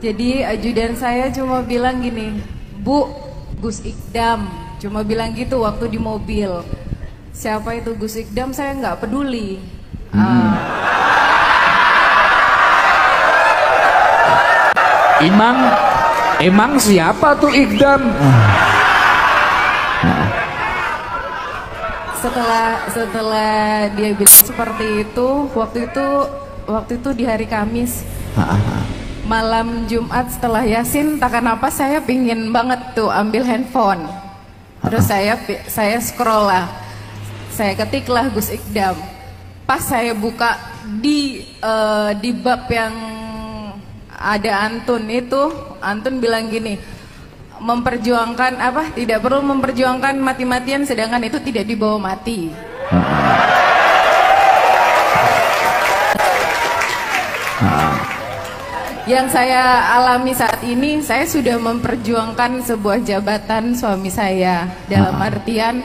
Jadi ajudan saya cuma bilang gini, Bu, Gus Ikdam, cuma bilang gitu waktu di mobil. Siapa itu Gus Ikdam saya nggak peduli. Emang siapa tuh Ikdam? Setelah dia bilang seperti itu, waktu itu di hari Kamis. Malam Jumat setelah Yasin, tak kenapa saya pingin banget tuh ambil handphone. Terus saya scroll lah, saya ketiklah Gus Ikdam. Pas saya buka di bab yang ada Antun itu, Antun bilang gini, memperjuangkan apa? Tidak perlu memperjuangkan mati-matian, sedangkan itu tidak dibawa mati. Yang saya alami saat ini, saya sudah memperjuangkan sebuah jabatan suami saya. Dalam artian,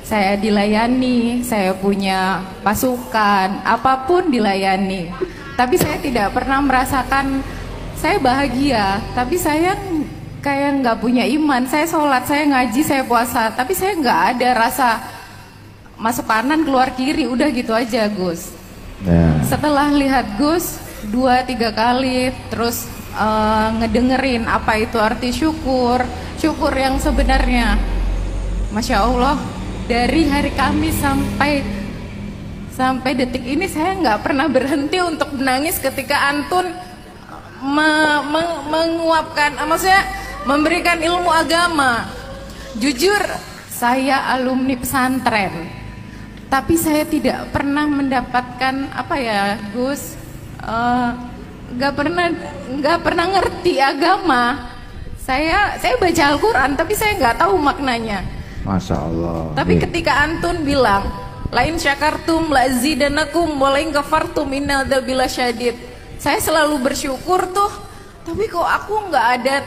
saya dilayani, saya punya pasukan, apapun dilayani. Tapi saya tidak pernah merasakan saya bahagia. Tapi saya kayak nggak punya iman. Saya sholat, saya ngaji, saya puasa. Tapi saya nggak ada rasa masuk kanan, keluar kiri. Udah gitu aja, Gus. Setelah lihat Gus 2-3 kali terus ngedengerin apa itu arti syukur yang sebenarnya, Masya Allah, dari hari Kamis sampai detik ini saya nggak pernah berhenti untuk menangis ketika Antun menguapkan, maksudnya memberikan ilmu agama. Jujur saya alumni pesantren, tapi saya tidak pernah mendapatkan apa ya, Gus, nggak pernah ngerti agama. Saya baca Al-Quran tapi saya nggak tahu maknanya. Masya Allah. Tapi ketika Antun bilang lain syakartum la zidanakum walain kafartum inna adzabila syadid, saya selalu bersyukur tuh, tapi kok aku nggak ada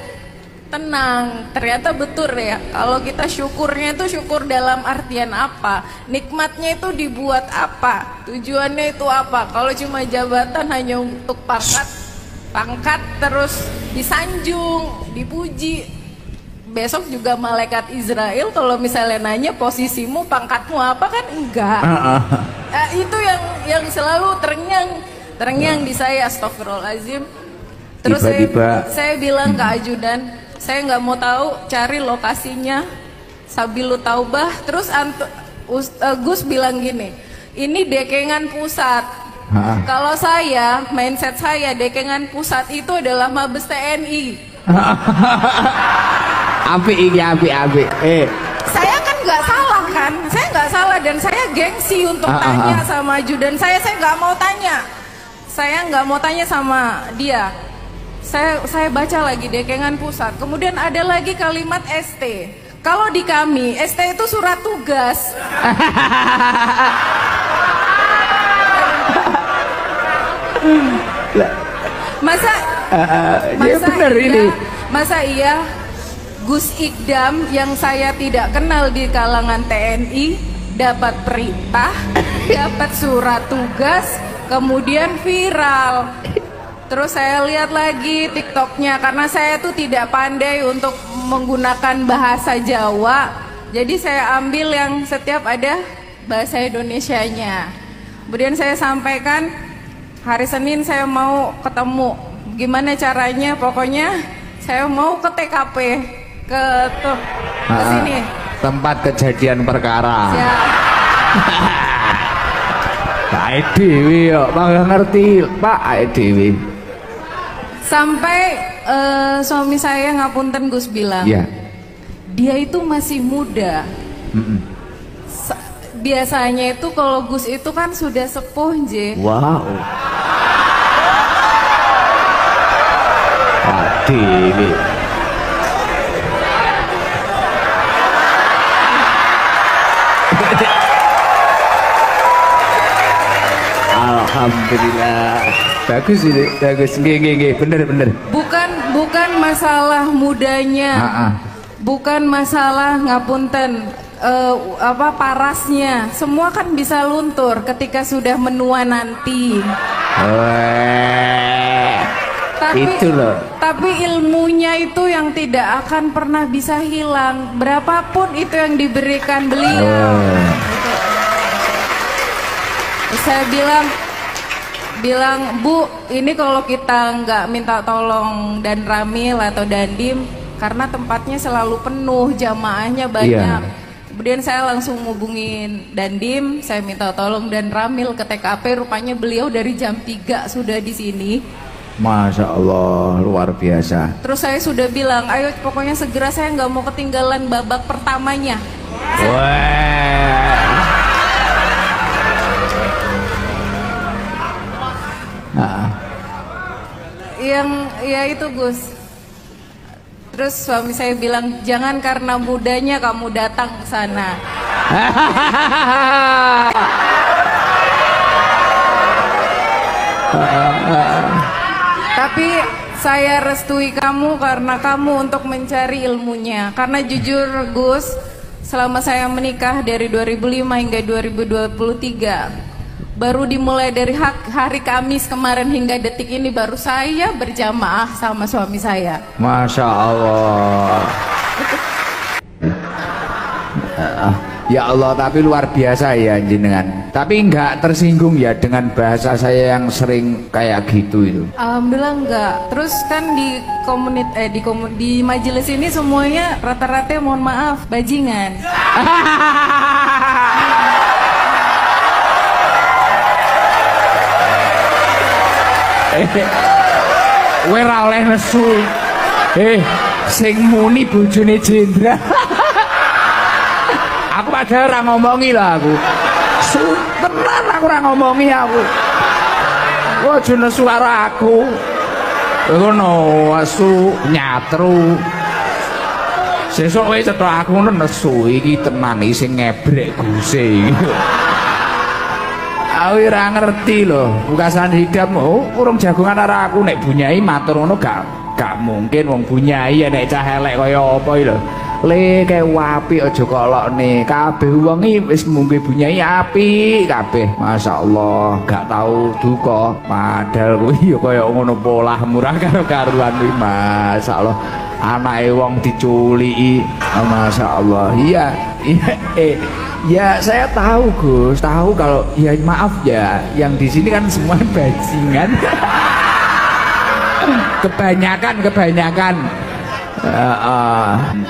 tenang. Ternyata betul ya, kalau kita syukurnya itu syukur dalam artian apa, nikmatnya itu dibuat apa, tujuannya itu apa. Kalau cuma jabatan hanya untuk pangkat terus disanjung, dipuji, besok juga malaikat Israel kalau misalnya nanya posisimu, pangkatmu apa, kan enggak. Itu yang selalu terngiang di saya. Astagfirullahaladzim. Terus saya bilang ke ajudan, saya nggak mau tahu, cari lokasinya Sabilu Taubah. Terus Gus bilang gini, ini Dekengan Pusat. Kalau saya, mindset saya, Dekengan Pusat itu adalah Mabes TNI. Api. Saya kan nggak salah kan, saya nggak salah dan saya gengsi untuk tanya sama ajudan saya nggak mau tanya, saya nggak mau tanya sama dia. Saya baca lagi Dekengan Pusat, kemudian ada lagi kalimat ST. Kalau di kami ST itu surat tugas. Masa iya Gus Ikdam yang saya tidak kenal di kalangan TNI dapat perintah, dapat surat tugas, kemudian viral. Terus saya lihat lagi TikToknya, karena saya tuh tidak pandai untuk menggunakan bahasa Jawa, jadi saya ambil yang setiap ada bahasa Indonesianya. Kemudian saya sampaikan, hari Senin saya mau ketemu, gimana caranya, pokoknya saya mau ke TKP, ke sini, tempat kejadian perkara. Pak Dewi yo, nggak ngerti Pak Dewi. Sampai suami saya, ngapunten Gus, bilang, dia itu masih muda. Biasanya itu kalau Gus itu kan sudah sepuh, J. Wow. Pak Dewi. Alhamdulillah. Bagus ini, bagus. Nggih, bener. Bukan masalah mudanya. Bukan masalah, ngapunten, parasnya. Semua kan bisa luntur ketika sudah menua nanti. Itu loh. Tapi ilmunya itu yang tidak akan pernah bisa hilang, berapapun itu yang diberikan beliau. Saya bilang, Bu, ini kalau kita nggak minta tolong dan Ramil atau Dandim, karena tempatnya selalu penuh, jamaahnya banyak. Kemudian saya langsung hubungin Dandim, saya minta tolong dan Ramil ke TKP, rupanya beliau dari jam 3 sudah di sini. Masya Allah, luar biasa. Terus saya sudah bilang, ayo pokoknya segera, saya nggak mau ketinggalan babak pertamanya. Wah. Yang ya itu Gus. Terus suami saya bilang, jangan karena mudanya kamu datang ke sana. Tapi saya restui kamu karena kamu untuk mencari ilmunya. Karena jujur Gus, selama saya menikah dari 2005 hingga 2023, baru dimulai dari hari Kamis kemarin hingga detik ini baru saya berjamaah sama suami saya. Masya Allah. Ya Allah, tapi luar biasa ya jenengan. Tapi nggak tersinggung ya dengan bahasa saya yang sering kayak gitu itu. Alhamdulillah enggak. Terus kan di di majelis ini semuanya rata-rata mohon maaf bajingan. Ora oleh nesu. Sing muni bojone jenderal. Aku padahal ora ngomongi lah aku. Tenan aku ora ngomongi aku. Kok aja nesu karo aku. Ngono asu nyatru. Sesuk wis cetok aku nesu iki tenan iki sing ngebrek guse. Aku ora ngerti loh, bukasan hidap urung jagongan karo aku nek bunyai matur ngono gak mungkin wong bunyai nek cah elek kaya apa iki lho. Le kae apik aja kolokne. Kabeh wong iki wis mungke bunyai apik kabeh. Masyaallah, gak tau duka. Padahal kuwi ya kaya ngono polah murah karo karuan kuwi masyaallah. Anake wong diculiki. Masyaallah. Iya. Ya saya tahu Gus, tahu kalau ya maaf ya, yang di sini kan semua bajingan. kebanyakan.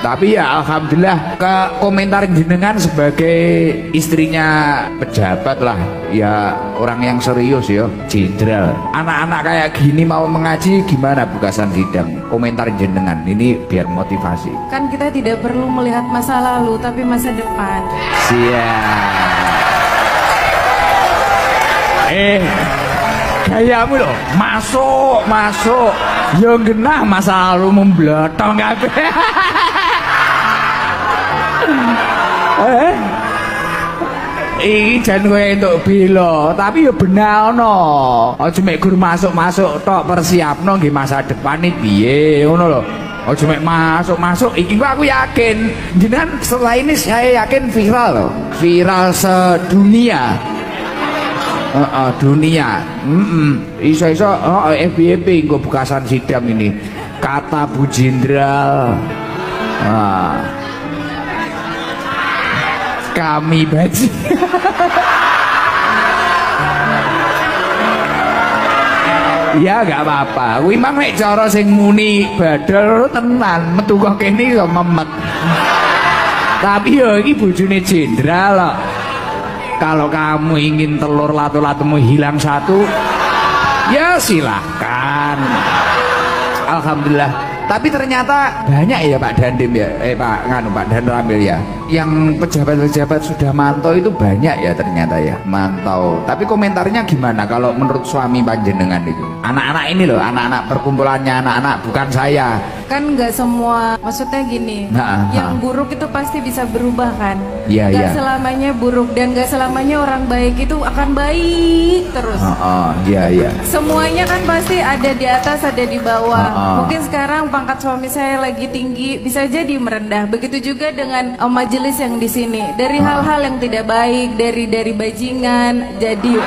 Tapi ya alhamdulillah ke komentar jenengan sebagai istrinya pejabat lah, ya orang yang serius ya, jenderal. Anak-anak kayak gini mau mengaji gimana bukasan sidang? Komentar jenengan ini biar motivasi. Kan kita tidak perlu melihat masa lalu tapi masa depan. Siap. Gayamu loh, masuk. Yo genah masa lalu memblotong kabeh. Iki jan kowe entuk bilo, tapi yo benalno. Aja mek gur masuk tok, persiapno nggih masa depan iki piye, ngono lho. Aja mek masuk. Iki aku yakin jenengan setelah ini saya yakin viral loh. Viral sedunia. Dunia. Iso-iso FBP engko bukasan sidang ini. Kata Bu Jenderal. Kami baji. Ya gak apa-apa. Kuwi mang nek cara sing muni badal tenan, metu kok kene kok memet. Tapi ya iki bojone jenderal kok. Kalau kamu ingin telur latu-latumu hilang satu, ya silahkan. Alhamdulillah. Tapi ternyata banyak ya Pak Dandim ya, Pak Dan Ramil ya, yang pejabat-pejabat sudah mantau itu banyak ya ternyata ya, mantau. Tapi komentarnya gimana kalau menurut suami panjenengan itu? Anak-anak ini loh, anak-anak perkumpulannya anak-anak, bukan saya. Kan nggak semua, maksudnya gini, yang buruk itu pasti bisa berubah kan? Iya, Gak selamanya buruk dan gak selamanya orang baik itu akan baik terus. Iya. Semuanya kan pasti ada di atas, ada di bawah. Mungkin sekarang pangkat suami saya lagi tinggi, bisa jadi merendah. Begitu juga dengan majelis majelis yang di sini dari hal-hal yang tidak baik, dari bajingan jadi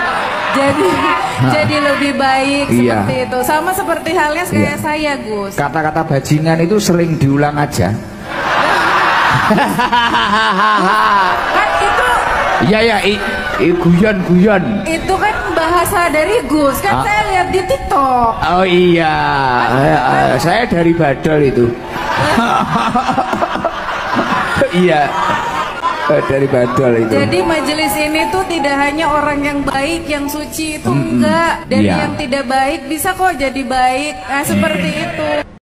lebih baik seperti itu. Sama seperti halnya kayak saya, Gus. Kata-kata bajingan itu sering diulang aja. Kan itu guyon. Itu kan bahasa dari Gus, kan saya lihat di TikTok. Oh iya, saya dari Badol itu. Iya, dari Badol itu. Jadi majelis ini tuh tidak hanya orang yang baik, yang suci itu enggak. Dari yang tidak baik bisa kok jadi baik. Nah, seperti itu.